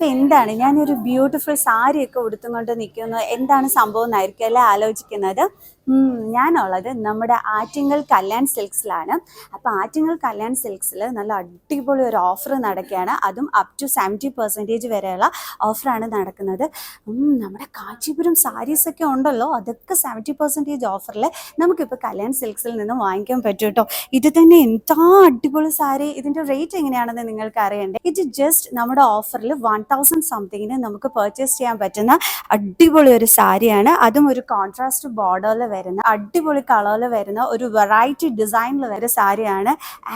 അപ്പോൾ എന്താണ് ഞാനൊരു ബ്യൂട്ടിഫുൾ സാരിയൊക്കെ ഉടുത്തുകൊണ്ട് നിൽക്കുന്നു, എന്താണ് സംഭവം എന്നായിരിക്കും അല്ലേ ആലോചിക്കുന്നത്. ഞാനുള്ളത് നമ്മുടെ ആറ്റിങ്ങൽ കല്യാൺ സിൽക്സിലാണ്. അപ്പോൾ ആറ്റിങ്ങൽ കല്യാൺ സിൽക്സിൽ നല്ല അടിപൊളി ഒരു ഓഫർ നടക്കുകയാണ്. അതും അപ് ടു 70% വരെയുള്ള ഓഫറാണ് നടക്കുന്നത്. നമ്മുടെ കാഞ്ചീപുരം സാരീസൊക്കെ ഉണ്ടല്ലോ, അതൊക്കെ 70% ഓഫറിൽ നമുക്കിപ്പോൾ കല്യാൺ സിൽക്സിൽ നിന്ന് വാങ്ങിക്കാൻ പറ്റും കേട്ടോ. ഇത് തന്നെ എന്താ അടിപൊളി സാരി. ഇതിൻ്റെ റേറ്റ് എങ്ങനെയാണെന്ന് നിങ്ങൾക്ക് അറിയണ്ടേ? ഇത് ജസ്റ്റ് നമ്മുടെ ഓഫറിൽ 1000 സംതിങ്ങിന് നമുക്ക് പർച്ചേസ് ചെയ്യാൻ പറ്റുന്ന അടിപൊളി ഒരു സാരിയാണ്. അതും ഒരു കോൺട്രാസ്റ്റ് ബോർഡറിൽ വരുന്ന അടിപൊളി കളറിൽ വരുന്ന ഒരു വെറൈറ്റി ഡിസൈനിൽ വരുന്ന സാരിയാണ്.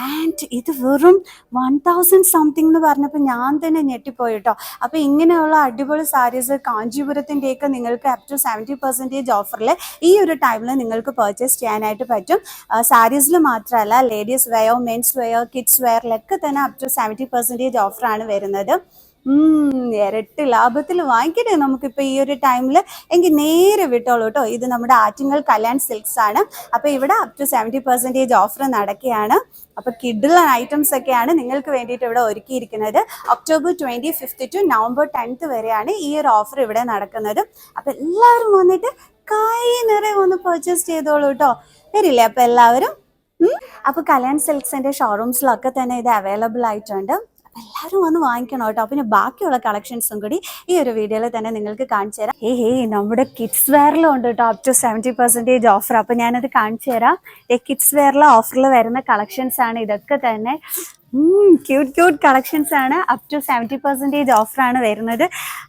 ആൻഡ് ഇത് വെറും 1000 സംതിങ് എന്ന് പറഞ്ഞപ്പോൾ ഞാൻ തന്നെ ഞെട്ടിപ്പോയി കേട്ടോ. അപ്പോൾ ഇങ്ങനെയുള്ള അടിപൊളി സാരീസ് കാഞ്ചീപുരത്തിൻ്റെയൊക്കെ നിങ്ങൾക്ക് അപ് ടു 70% ഓഫറിൽ ഈ ഒരു ടൈമിൽ നിങ്ങൾക്ക് പർച്ചേസ് ചെയ്യാനായിട്ട് പറ്റും. സാരീസിൽ മാത്രമല്ല, ladies wear, mens wear, kids വെയറിലൊക്കെ തന്നെ അപ് ടു 70% ഓഫറാണ് വരുന്നത്. ഇരട്ടി ലാഭത്തിൽ വാങ്ങിക്കണേ നമുക്കിപ്പോൾ ഈ ഒരു ടൈമിൽ. എങ്കിൽ നേരെ വിട്ടോളൂ കേട്ടോ. ഇത് നമ്മുടെ ആറ്റിങ്ങൽ കല്യാൺ സിൽക്സ് ആണ്. അപ്പോൾ ഇവിടെ അപ് ടു 70% ഓഫർ നടക്കുകയാണ്. അപ്പോൾ കിഡ്ഡിലെ ഐറ്റംസ് ഒക്കെയാണ് നിങ്ങൾക്ക് വേണ്ടിയിട്ട് ഇവിടെ ഒരുക്കിയിരിക്കുന്നത്. ഒക്ടോബർ 25 ടു നവംബർ 10 വരെയാണ് ഈ ഒരു ഓഫർ ഇവിടെ നടക്കുന്നത്. അപ്പോൾ എല്ലാവരും വന്നിട്ട് കൈ നിറയെ ഒന്ന് പർച്ചേസ് ചെയ്തോളൂ കേട്ടോ. വരില്ലേ അപ്പോൾ എല്ലാവരും? അപ്പോൾ കല്യാൺ സിൽക്സിൻ്റെ ഷോറൂംസിലൊക്കെ തന്നെ ഇത് അവൈലബിൾ ആയിട്ടുണ്ട്. എല്ലാവരും വന്ന് വാങ്ങിക്കണം കേട്ടോ. പിന്നെ ബാക്കിയുള്ള കളക്ഷൻസും കൂടി ഈ ഒരു വീഡിയോയിൽ തന്നെ നിങ്ങൾക്ക് കാണിച്ചു തരാം. നമ്മുടെ കിഡ്സ് വെയറിലും ഉണ്ട് കേട്ടോ അപ് ടു 70% ഓഫർ. അപ്പോൾ ഞാനത് കാണിച്ചു തരാം. കിഡ്സ് വെയറിലെ ഓഫറിൽ വരുന്ന കളക്ഷൻസ് ആണ് ഇതൊക്കെ തന്നെ. ക്യൂട്ട് കളക്ഷൻസ് ആണ്. അപ് ടു 70% ഓഫറാണ് വരുന്നത്.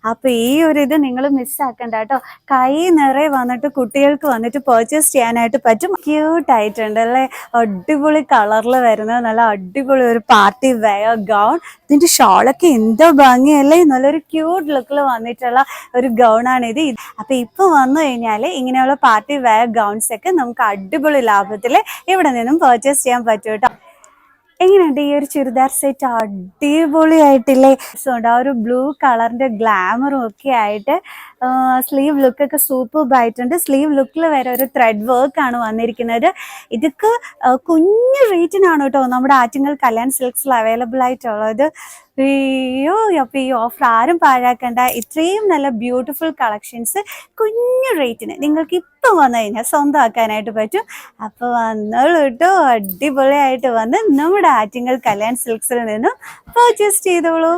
അപ്പോൾ ഈ ഒരു ഇത് നിങ്ങൾ മിസ്സാക്കണ്ട കേട്ടോ. കൈ നിറയെ വന്നിട്ട് കുട്ടികൾക്ക് വന്നിട്ട് പർച്ചേസ് ചെയ്യാനായിട്ട് പറ്റും. ക്യൂട്ടായിട്ടുണ്ട് അല്ലേ? അടിപൊളി കളറിൽ വരുന്നത് നല്ല അടിപൊളി ഒരു പാർട്ടി വെയർ ഗൗൺ. ഇതിൻ്റെ ഷോളൊക്കെ എന്തോ ഭംഗിയല്ലേ, നല്ലൊരു ക്യൂട്ട് ലുക്കിൽ വന്നിട്ടുള്ള ഒരു ഗൗണാണിത്. അപ്പോൾ ഇപ്പോൾ വന്നു കഴിഞ്ഞാൽ ഇങ്ങനെയുള്ള പാർട്ടി വെയർ ഗൗൺസ് ഒക്കെ നമുക്ക് അടിപൊളി ലാഭത്തിൽ ഇവിടെ നിന്നും പർച്ചേസ് ചെയ്യാൻ പറ്റും കേട്ടോ. എങ്ങനെയുണ്ട് ഈ ഒരു ചുരിദാർ സെറ്റ്? അടിപൊളിയായിട്ടില്ലേ? ആ ഒരു ബ്ലൂ കളറിന്റെ ഗ്ലാമറും ഒക്കെ ആയിട്ട് സ്ലീവ് ലുക്കൊക്കെ സൂപ്പർബായിട്ടുണ്ട്. സ്ലീവ് ലുക്കിൽ വരെ ഒരു ത്രെഡ് വർക്ക് ആണ് വന്നിരിക്കുന്നത്. ഇതൊക്കെ കുഞ്ഞു റേറ്റിനാണ് കേട്ടോ നമ്മുടെ ആറ്റിങ്ങൽ കല്യാൺ സിൽക്സിൽ അവൈലബിൾ ആയിട്ടുള്ളത്. അയ്യോ, അപ്പോൾ ഈ ഓഫർ ആരും പാഴാക്കണ്ട. ഇത്രയും നല്ല ബ്യൂട്ടിഫുൾ കളക്ഷൻസ് കുഞ്ഞു റേറ്റിന് നിങ്ങൾക്ക് ഇപ്പം വന്നു കഴിഞ്ഞാൽ സ്വന്തമാക്കാനായിട്ട് പറ്റും. അപ്പോൾ വന്നോളൂ കേട്ടോ. അടിപൊളിയായിട്ട് വന്ന് നമ്മുടെ ആറ്റിങ്ങൽ കല്യാൺ സിൽക്സിൽ നിന്നും പർച്ചേസ് ചെയ്തോളൂ.